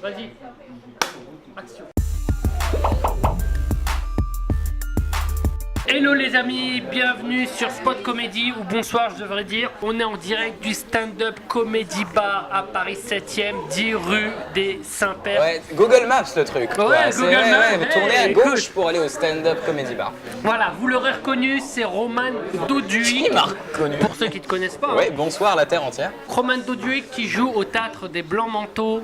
Vas-y. Action. Hello les amis, bienvenue sur Spot Comedy, ou bonsoir je devrais dire. On est en direct du stand-up comedy bar à Paris 7ème, 10 rue des Saints-Pères. Ouais, Google Maps le truc. Ouais, quoi. Google Maps. Vous tournez à gauche pour aller au stand-up comedy bar. Voilà, vous l'aurez reconnu, c'est Roman Doduic. Qui m'a reconnu? Pour ceux qui ne te connaissent pas. Ouais, bonsoir la terre entière. Roman Doduic qui joue au théâtre des Blancs Manteaux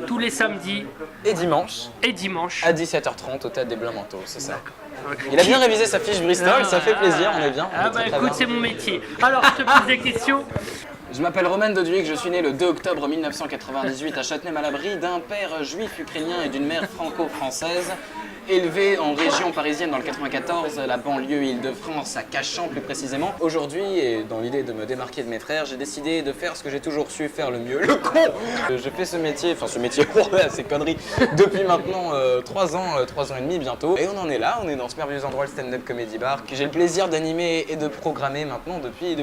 tous les samedis Et dimanche, et dimanches. à 17h30 au théâtre des Blancs Manteaux, c'est ça. Il a bien révisé sa fiche Bristol, ça fait plaisir, on est bien. Ah bah écoute, c'est mon métier. Alors, je te pose des questions. Je m'appelle Roman Doduic, je suis né le 2 octobre 1998 à Châtenay-Malabry d'un père juif ukrainien et d'une mère franco-française. Élevé en région parisienne dans le 94, la banlieue Île-de-France, à Cachan plus précisément. Aujourd'hui, et dans l'idée de me démarquer de mes frères, j'ai décidé de faire ce que j'ai toujours su faire le mieux, le con. Je fais ce métier, c'est conneries, depuis maintenant 3 ans et demi bientôt. Et on en est là, on est dans ce merveilleux endroit, le stand-up comedy bar, que j'ai le plaisir d'animer et de programmer maintenant depuis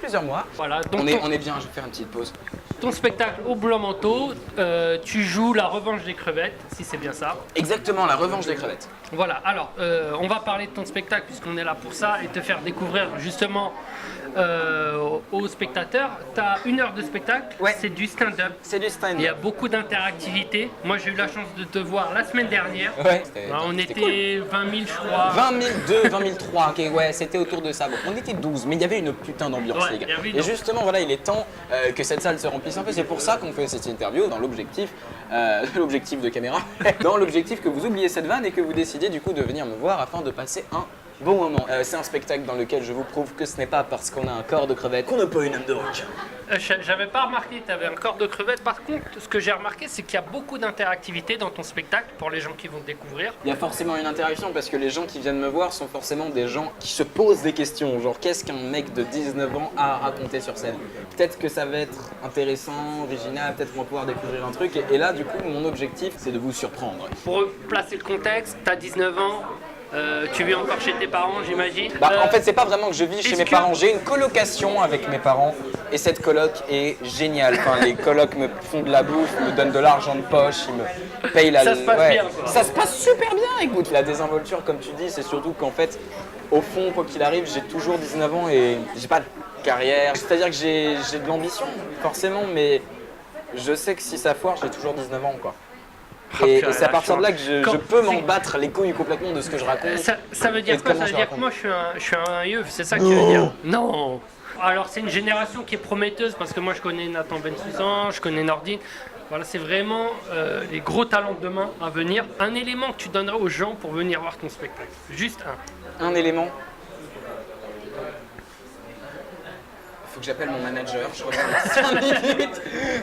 plusieurs mois. Voilà, donc On est bien, je vais faire une petite pause. ton spectacle au Blanc Manteau, tu joues la revanche des crevettes, si c'est bien ça. Exactement, la revanche des crevettes. Voilà, alors on va parler de ton spectacle puisqu'on est là pour ça et te faire découvrir justement aux spectateurs. Tu as 1 heure de spectacle, Ouais. c'est du stand-up. C'est du stand-up. Il y a beaucoup d'interactivité. Moi j'ai eu la chance de te voir la semaine dernière. Ouais, On c'était était 20 000 je crois. 20 002, 20 003, ok, ouais, c'était autour de ça. Bon, on était 12, mais il y avait une putain d'ambiance, Ouais, les gars. il y avait une Et justement, voilà, il est temps que cette salle se remplisse un peu. C'est pour ça qu'on fait cette interview dans l'objectif de caméra, dans l'objectif que vous oubliez cette vanne et que vous décidiez du coup de venir me voir afin de passer un bon moment. C'est un spectacle dans lequel je vous prouve que ce n'est pas parce qu'on a un corps de crevette qu'on n'a pas une âme de requin. J'avais pas remarqué que tu avais un corps de crevette. Par contre, ce que j'ai remarqué, c'est qu'il y a beaucoup d'interactivité dans ton spectacle pour les gens qui vont te découvrir. Il y a forcément une interaction parce que les gens qui viennent me voir sont forcément des gens qui se posent des questions. Genre, qu'est-ce qu'un mec de 19 ans a à raconter sur scène? Peut-être que ça va être intéressant, original, peut-être qu'on va pouvoir découvrir un truc. Et là, du coup, mon objectif, c'est de vous surprendre. Pour placer le contexte, tu as 19 ans, tu vis encore chez tes parents, j'imagine. En fait, c'est pas vraiment que je vis chez est-ce mes que- parents. J'ai une colocation avec mes parents et cette coloc est géniale. Enfin, les colocs me font de la bouffe, me donnent de l'argent de poche, ils me payent la... Ça se passe bien, quoi. Ça se passe super bien, écoute. La désinvolture, comme tu dis, c'est surtout qu'en fait, au fond, quoi qu'il arrive, j'ai toujours 19 ans et j'ai pas de carrière. C'est-à-dire que j'ai de l'ambition, forcément, mais je sais que si ça foire, j'ai toujours 19 ans, quoi. Et c'est à partir de là que je peux m'en battre les couilles complètement de ce que je raconte. Ça veut et dire de quoi? comment Ça veut je dire que raconte. moi je suis un yeuf, c'est ça que tu veux dire? Non. Alors c'est une génération qui est prometteuse parce que moi je connais Nathan Bensoussan, je connais Nordine. Voilà, c'est vraiment les gros talents de demain à venir. Un élément que tu donnerais aux gens pour venir voir ton spectacle. Juste un. Un élément. Faut que j'appelle mon manager, je reviens dans 5 minutes.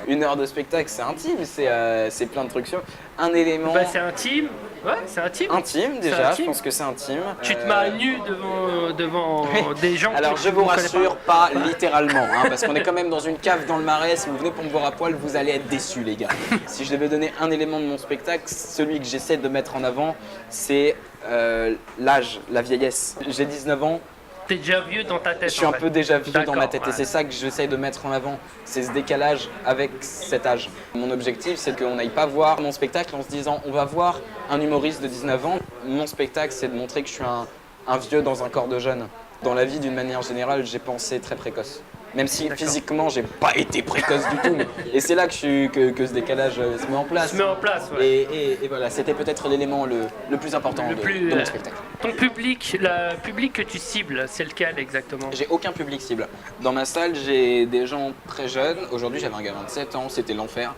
1 heure de spectacle, c'est intime, c'est plein de trucs sur. Un élément Bah, c'est intime. Ouais, c'est intime. intime C'est déjà, intime. je pense que c'est intime. Tu te mets à nu devant des gens Alors qui je vous ne connaissent rassure, pas littéralement, hein, parce qu'on est quand même dans une cave dans le Marais. Si vous venez pour me voir à poil, vous allez être déçus, les gars. Si je devais donner un élément de mon spectacle, celui que j'essaie de mettre en avant, c'est l'âge, la vieillesse. J'ai 19 ans. T'es déjà vieux dans ta tête. Je suis en un fait. peu déjà vieux dans ma D'accord, tête et ouais. c'est ça que j'essaie de mettre en avant, c'est ce décalage avec cet âge. Mon objectif, c'est qu'on n'aille pas voir mon spectacle en se disant on va voir un humoriste de 19 ans. Mon spectacle, c'est de montrer que je suis un vieux dans un corps de jeune. Dans la vie, d'une manière générale, j'ai pensé très précoce. Même si physiquement, j'ai pas été précoce du tout. Et c'est là que ce décalage se met en place. Se met en place, ouais. Et voilà, c'était peut-être l'élément le plus important de mon spectacle. Ton public, le public que tu cibles, c'est lequel exactement? J'ai aucun public cible. Dans ma salle, j'ai des gens très jeunes. Aujourd'hui, j'avais un gamin de 7 ans, c'était l'enfer.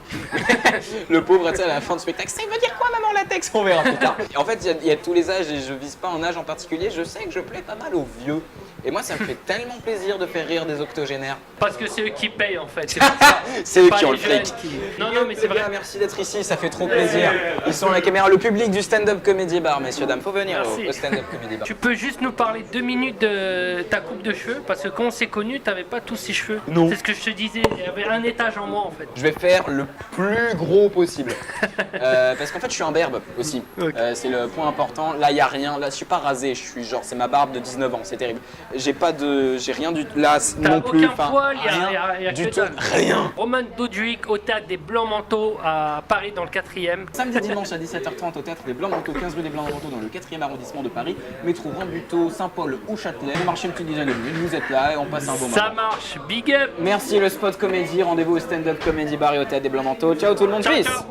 Le pauvre, tu sais, à la fin du spectacle, ça veut dire quoi, maman, latex? On verra plus tard. Et en fait, il y a tous les âges et je vise pas un âge en particulier. Je sais que je plais pas mal aux vieux. Et moi, ça me fait tellement plaisir de faire rire des octogénaires. Parce que c'est eux qui payent en fait. C'est pour ça. C'est eux Pas qui ont les le jeunes fric. qui- Non, non, mais c'est vrai. Merci d'être ici, ça fait trop plaisir. Ils sont à la caméra, le public du stand-up comedy bar, messieurs, dames. Faut venir Merci. au stand-up comedy bar. Tu peux juste nous parler 2 minutes de ta coupe de cheveux parce que quand on s'est connus, t'avais pas tous ces cheveux. Non. C'est ce que je te disais. Il y avait un étage en moi en fait. Je vais faire le plus gros possible. Parce qu'en fait, je suis un berbe aussi. Ok. C'est le point important. Là, il n'y a rien. Là, je suis pas rasé. Je suis genre, c'est ma barbe de 19 ans. C'est terrible. j'ai rien du là T'as non plus. aucun poil, il y a du que tout, dalle. rien. Roman Doduic au théâtre des Blancs Manteaux à Paris dans le 4e. Samedi dimanche à 17h30 au théâtre des Blancs Manteaux, 15 rue des Blancs Manteaux dans le 4e arrondissement de Paris, métro Rambuteau, Saint-Paul ou Châtelet. Vous marchez une petite dizaine de minutes, vous êtes là et on passe un bon moment. Ça marche, big up. Merci le spot comédie, rendez-vous au stand-up comedy bar et au théâtre des Blancs Manteaux. Ciao tout le monde, Ciao, peace. ciao.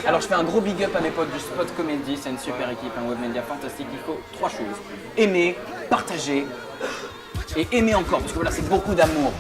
Alors je fais un gros big up à mes potes du Spot Comedy, c'est une super équipe, un web média fantastique. Il faut 3 choses: aimer, partager et aimer encore, parce que voilà, c'est beaucoup d'amour.